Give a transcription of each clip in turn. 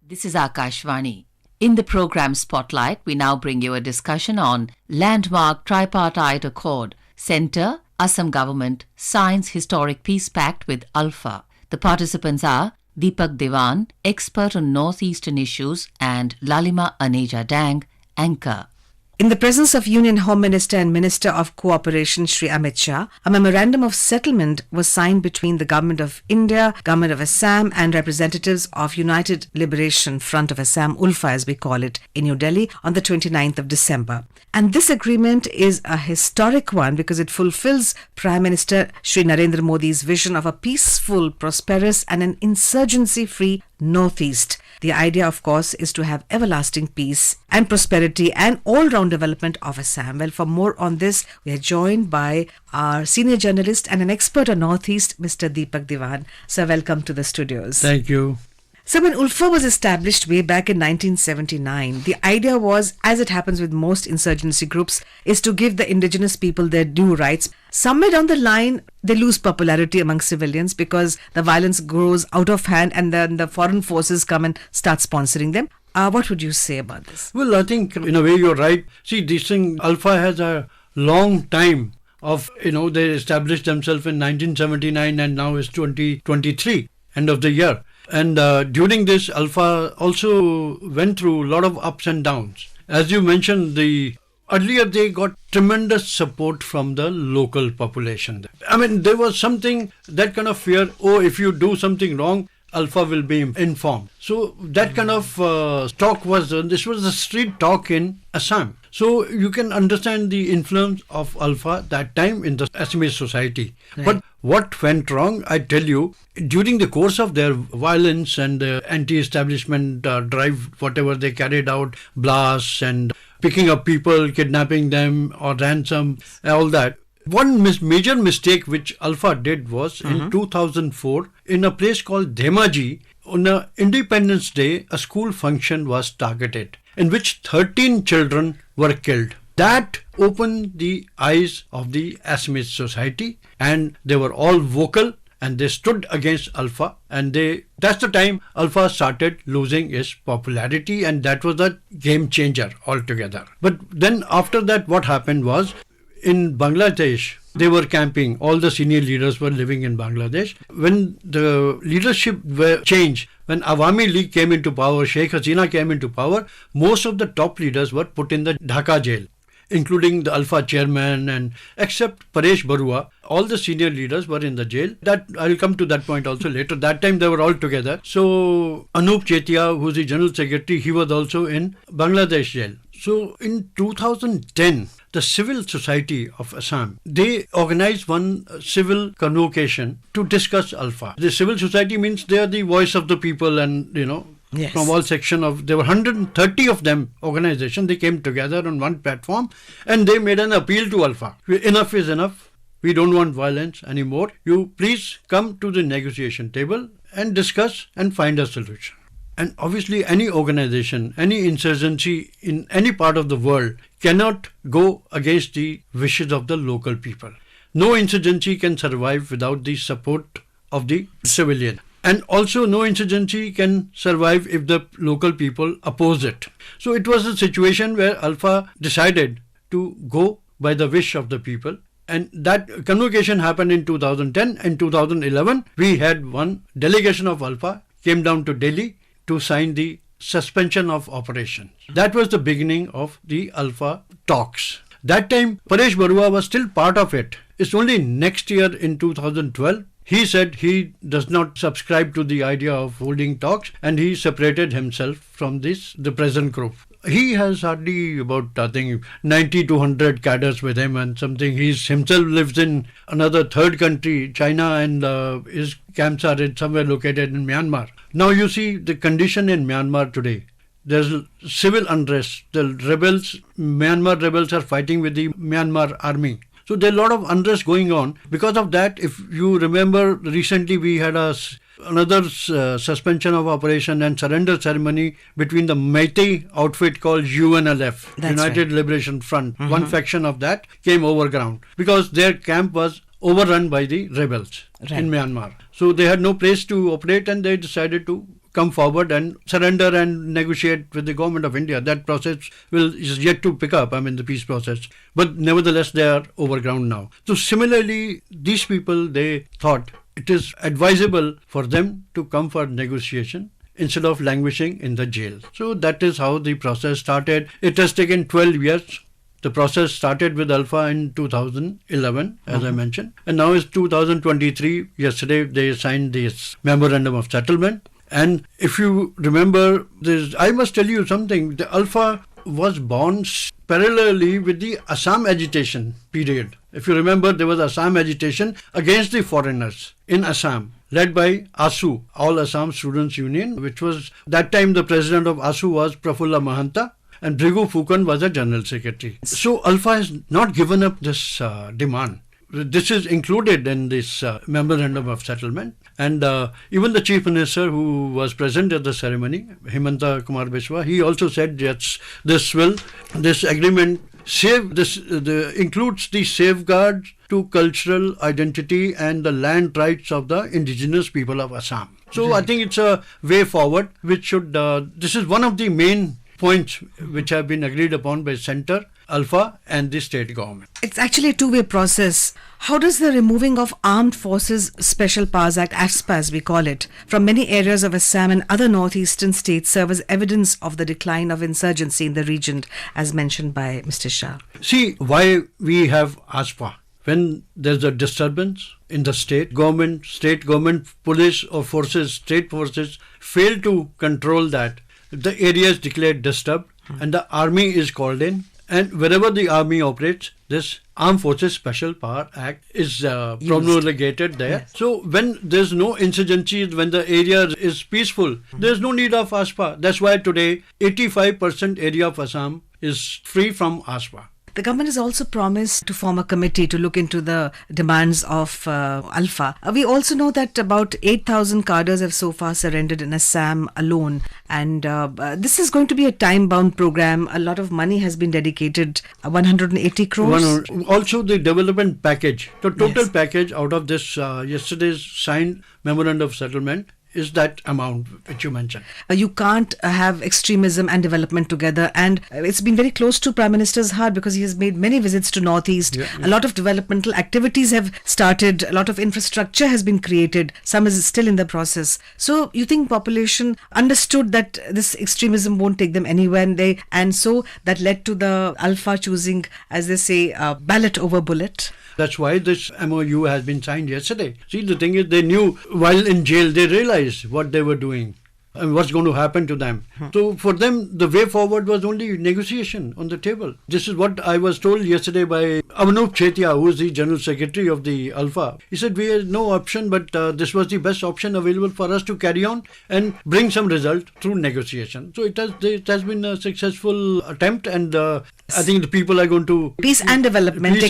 This is Akashvani. In the program Spotlight, we now bring you a discussion on Landmark Tripartite Accord, Centre, Assam Government, signs Historic Peace Pact with Alpha. The participants are Deepak Diwan, expert on Northeastern issues, and Lalima Aneja Dang, anchor. In the presence of Union Home Minister and Minister of Cooperation Shri Amit Shah, a memorandum of settlement was signed between the Government of India, Government of Assam and representatives of United Liberation Front of Assam, ULFA as we call it, in New Delhi on the 29th of December. And this agreement is a historic one because it fulfills Prime Minister Shri Narendra Modi's vision of a peaceful, prosperous and an insurgency-free Northeast. The idea, of course, is to have everlasting peace and prosperity and all-round development of Assam. Well, for more on this, we are joined by our senior journalist and an expert on Northeast, Mr. Deepak Diwan. Sir, welcome to the studios. Thank you. So when ULFA was established way back in 1979, the idea was, as it happens with most insurgency groups, is to give the indigenous people their due rights. Somewhere down the line, they lose popularity among civilians because the violence grows out of hand and then the foreign forces come and start sponsoring them. What would you say about this? Well, I think in a way you're right. See, this thing, Alpha has a long time of, they established themselves in 1979 and now it's 2023, end of the year. And during this, Alpha also went through a lot of ups and downs. As you mentioned, earlier they got tremendous support from the local population. I mean, there was something, that kind of fear, if you do something wrong, Alpha will be informed. So that kind of talk this was the street talk in Assam. So you can understand the influence of Alpha that time in the Assamese society. Right. But what went wrong, I tell you, during the course of their violence and anti-establishment drive, whatever they carried out, blasts and picking up people, kidnapping them or ransom, all that. One major mistake which Alpha did was in 2004, in a place called Dhemaji, on Independence Day, a school function was targeted, in which 13 children were killed. That opened the eyes of the Assamese society, and they were all vocal and they stood against Alpha, and that's the time Alpha started losing its popularity, and that was a game changer altogether. But then after that, what happened was, in Bangladesh, they were camping. All the senior leaders were living in Bangladesh. When the leadership changed, when Awami League came into power, Sheikh Hasina came into power, most of the top leaders were put in the Dhaka jail, including the Alpha chairman, and except Paresh Barua, all the senior leaders were in the jail. That I will come to that point also later. That time they were all together. So Anup Chetia, who's the general secretary, he was also in Bangladesh jail. So in 2010, the civil society of Assam, they organized one civil convocation to discuss Alpha. The civil society means they are the voice of the people, and yes, from all sections there were 130 of them organization. They came together on one platform and they made an appeal to Alpha. Enough is enough. We don't want violence anymore. You please come to the negotiation table and discuss and find a solution. And obviously any organization, any insurgency in any part of the world cannot go against the wishes of the local people. No insurgency can survive without the support of the civilian. And also no insurgency can survive if the local people oppose it. So it was a situation where Alpha decided to go by the wish of the people. And that convocation happened in 2010. In 2011, we had one delegation of Alpha came down to Delhi to sign the suspension of operations. That was the beginning of the Alpha talks. That time, Paresh Barua was still part of it. It's only next year in 2012, he said he does not subscribe to the idea of holding talks, and he separated himself from the present group. He has hardly about, I think, 90 to 100 cadres with him and something. He himself lives in another third country, China, and his camps are somewhere located in Myanmar. Now you see the condition in Myanmar today. There's civil unrest. The Myanmar rebels are fighting with the Myanmar army. So there's a lot of unrest going on. Because of that, if you remember, recently we had another suspension of operation and surrender ceremony between the Meitei outfit called UNLF, That's United right. Liberation Front. One faction of that came overground because their camp was overrun by the rebels in Myanmar. So they had no place to operate and they decided to come forward and surrender and negotiate with the government of India. That process is yet to pick up, the peace process. But nevertheless, they are overground now. So similarly, these people, they thought it is advisable for them to come for negotiation instead of languishing in the jail. So that is how the process started. It has taken 12 years. The process started with Alpha in 2011, as I mentioned. And now it's 2023. Yesterday, they signed this memorandum of settlement. And if you remember, I must tell you something. The Alpha was born parallelly with the Assam agitation period. If you remember, there was Assam agitation against the foreigners in Assam, led by ASU, All Assam Students Union, which was, that time the president of ASU was Prafulla Mahanta, and Bhrigu Phukan was a general secretary. So Alpha has not given up this demand. This is included in this memorandum of settlement. And even the chief minister who was present at the ceremony, Himanta Kumar Biswa, he also said yes, this agreement includes the safeguards to cultural identity and the land rights of the indigenous people of Assam. So I think it's a way forward, which should, this is one of the main points which have been agreed upon by Centre, Alpha and the state government. It's actually a two-way process. How does the removing of Armed Forces Special Powers Act, AFSPA as we call it, from many areas of Assam and other northeastern states serve as evidence of the decline of insurgency in the region, as mentioned by Mr. Shah? See, why we have AFSPA. When there's a disturbance in the state government, police or forces, state forces fail to control that, the area is declared disturbed and the army is called in, and wherever the army operates, this Armed Forces Special Power Act is promulgated there. Yes. So when there's no insurgency, when the area is peaceful, there's no need of AFSPA. That's why today 85% area of Assam is free from AFSPA. The government has also promised to form a committee to look into the demands of Alpha. We also know that about 8,000 cadres have so far surrendered in Assam alone. And this is going to be a time-bound program. A lot of money has been dedicated, 180 crores. Also the development package, the total package out of this yesterday's signed memorandum of settlement is that amount which you mentioned. You can't have extremism and development together, and it's been very close to Prime Minister's heart because he has made many visits to Northeast. A lot of developmental activities have started, a lot of infrastructure has been created, some is still in the process. So you think population understood that this extremism won't take them anywhere, and so that led to the Alpha choosing, as they say, ballot over bullet? That's why this MOU has been signed yesterday. See, the thing is, they knew while in jail, they realized what they were doing and what's going to happen to them. So for them, the way forward was only negotiation on the table. This is what I was told yesterday by Avanup Chetia, who is the General Secretary of the Alpha. He said, we had no option, but this was the best option available for us to carry on and bring some result through negotiation. So it has been a successful attempt, and I think the people are going to... Peace and development.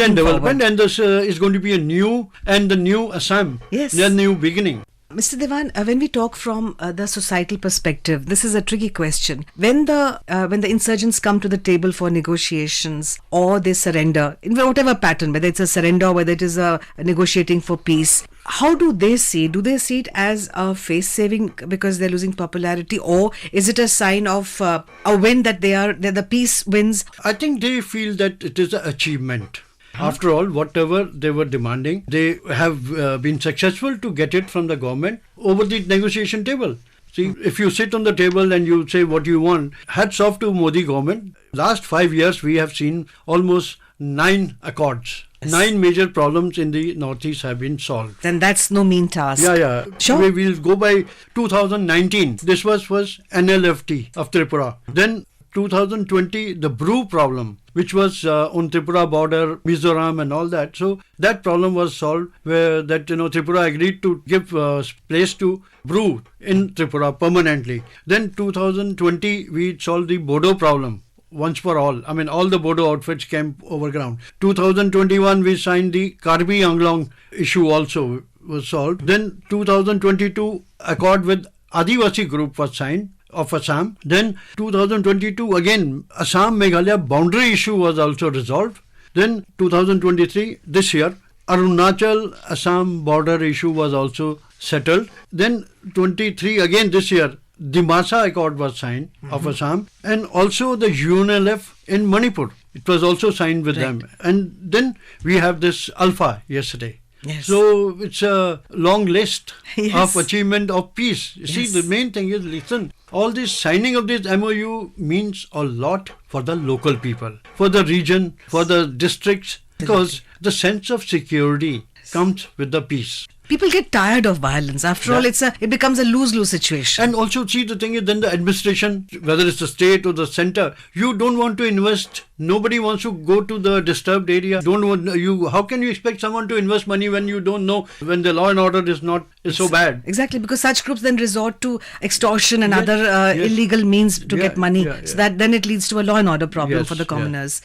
And this is going to be a new Assam. Yes. A new beginning. Mr. Dewan, when we talk from the societal perspective, this is a tricky question. When the insurgents come to the table for negotiations or they surrender, in whatever pattern, whether it's a surrender or whether it is a negotiating for peace, how do they see? Do they see it as a face-saving because they're losing popularity, or is it a sign of a win that the peace wins? I think they feel that it is an achievement. After all, whatever they were demanding, they have been successful to get it from the government over the negotiation table. See, if you sit on the table and you say what you want, hats off to Modi government. Last 5 years, we have seen almost 9 accords. Yes. 9 major problems in the Northeast have been solved. Then that's no mean task. Yeah. Sure. We will go by 2019. This was NLFT of Tripura. Then 2020, the BRU problem, which was on Tripura border, Mizoram and all that. So that problem was solved, where that Tripura agreed to give place to BRU in Tripura permanently. Then 2020, we solved the Bodo problem once for all. I mean, all the Bodo outfits came overground. 2021, we signed the Karbi Anglong issue also was solved. Then 2022, accord with Adivasi group was signed of Assam. Then 2022, again, Assam-Meghalaya boundary issue was also resolved. Then 2023, this year, Arunachal-Assam border issue was also settled. Then 23, again this year, the Masa Accord was signed of Assam, and also the UNLF in Manipur. It was also signed with them. And then we have this Alpha yesterday. Yes. So it's a long list Yes. of achievement of peace. You see, the main thing is, listen, all this signing of this MOU means a lot for the local people, for the region, for the districts, because the sense of security comes with the peace. People get tired of violence. After all, it becomes a lose-lose situation. And also, see, the thing is, then the administration, whether it's the state or the center, you don't want to invest. Nobody wants to go to the disturbed area. How can you expect someone to invest money when you don't know, when the law and order is so bad? Exactly, because such groups then resort to extortion and Yes, other yes. illegal means to Yeah, get money. yeah, So yeah. that then it leads to a law and order problem Yes, for the yeah. commoners.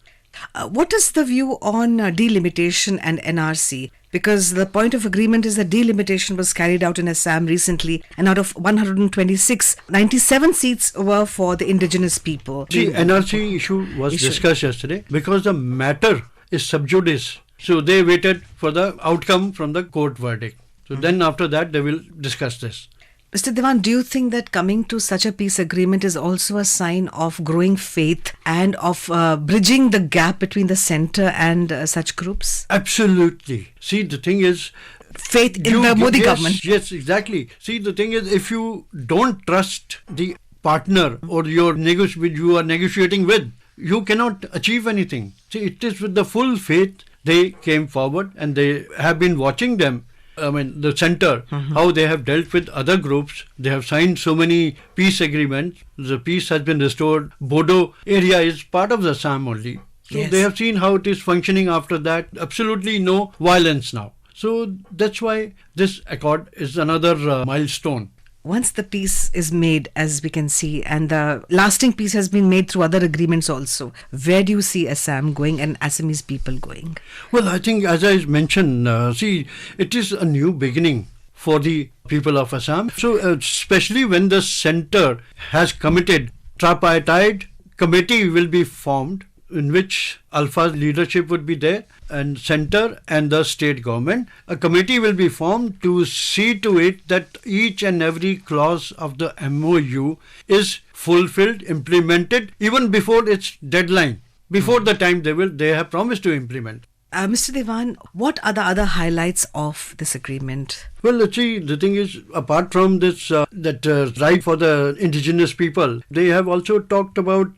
What is the view on delimitation and NRC? Because the point of agreement is that delimitation was carried out in Assam recently, and out of 126, 97 seats were for the indigenous people. See, NRC issue was discussed yesterday because the matter is sub judice. So they waited for the outcome from the court verdict. So then after that they will discuss this. Mr. Devan, do you think that coming to such a peace agreement is also a sign of growing faith and of bridging the gap between the centre and such groups? Absolutely. See, the thing is, Faith in the Modi government. Yes, exactly. See, the thing is, if you don't trust the partner or you are negotiating with, you cannot achieve anything. See, it is with the full faith they came forward, and they have been watching them. I mean, the center, how they have dealt with other groups. They have signed so many peace agreements. The peace has been restored. Bodo area is part of the Assam only. So Yes. they have seen how it is functioning after that. Absolutely no violence now. So that's why this accord is another milestone. Once the peace is made, as we can see, and the lasting peace has been made through other agreements also, where do you see Assam going and Assamese people going? Well, I think, as I mentioned, see, it is a new beginning for the people of Assam. So, especially when the center has committed, tripartite committee will be formed in which Alpha's leadership would be there, and center and the state government. A committee will be formed to see to it that each and every clause of the MOU is fulfilled, implemented, even before its deadline, before the time they have promised to implement. Mr. Devan, what are the other highlights of this agreement? Well, let's see, the thing is, apart from this, right for the indigenous people, they have also talked about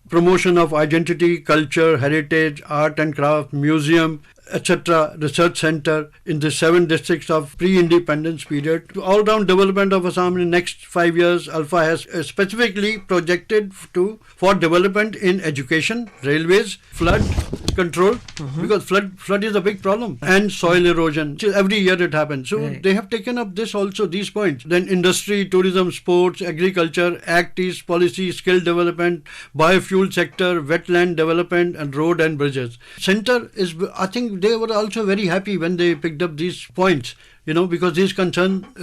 promotion of identity, culture, heritage, art and craft, museum, etc., research center in the 7 districts of pre-independence period. All-round development of Assam in the next 5 years, Alpha has specifically projected for development in education, railways, flood control, because flood is a big problem, and soil erosion. Every year it happens. So they have taken up these points. Then industry, tourism, sports, agriculture, Act East policy, skill development, biofuel sector, wetland development, and road and bridges. Center is, I think they were also very happy when they picked up these points, because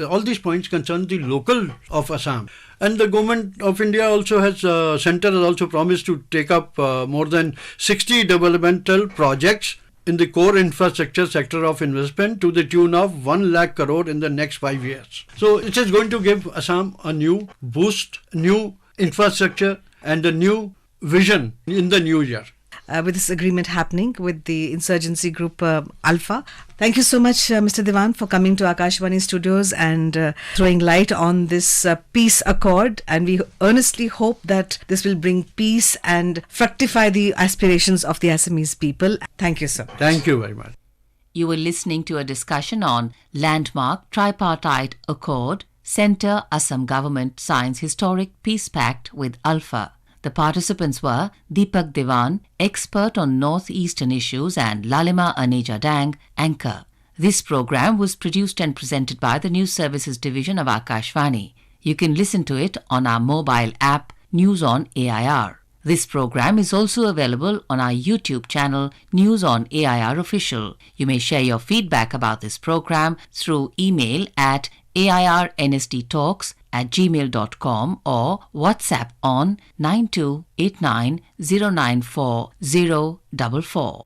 all these points concern the local of Assam. And the government of India also center has also promised to take up more than 60 developmental projects in the core infrastructure sector of investment to the tune of 1 lakh crore in the next 5 years. So it is going to give Assam a new boost, new infrastructure, and a new vision in the new year. With this agreement happening with the insurgency group Alpha. Thank you so much, Mr. Devan, for coming to Akashvani studios and throwing light on this peace accord. And we earnestly hope that this will bring peace and fructify the aspirations of the Assamese people. Thank you, sir. Thank you very much. You were listening to a discussion on Landmark Tripartite Accord, Centre Assam Government signs Historic Peace Pact with Alpha. The participants were Deepak Devan, expert on northeastern issues, and Lalima Aneja Dang, anchor. This program was produced and presented by the News Services Division of Akashvani. You can listen to it on our mobile app, News on AIR. This program is also available on our YouTube channel, News on AIR Official. You may share your feedback about this program through email at airnsttalks@gmail.com or WhatsApp on 9289094044.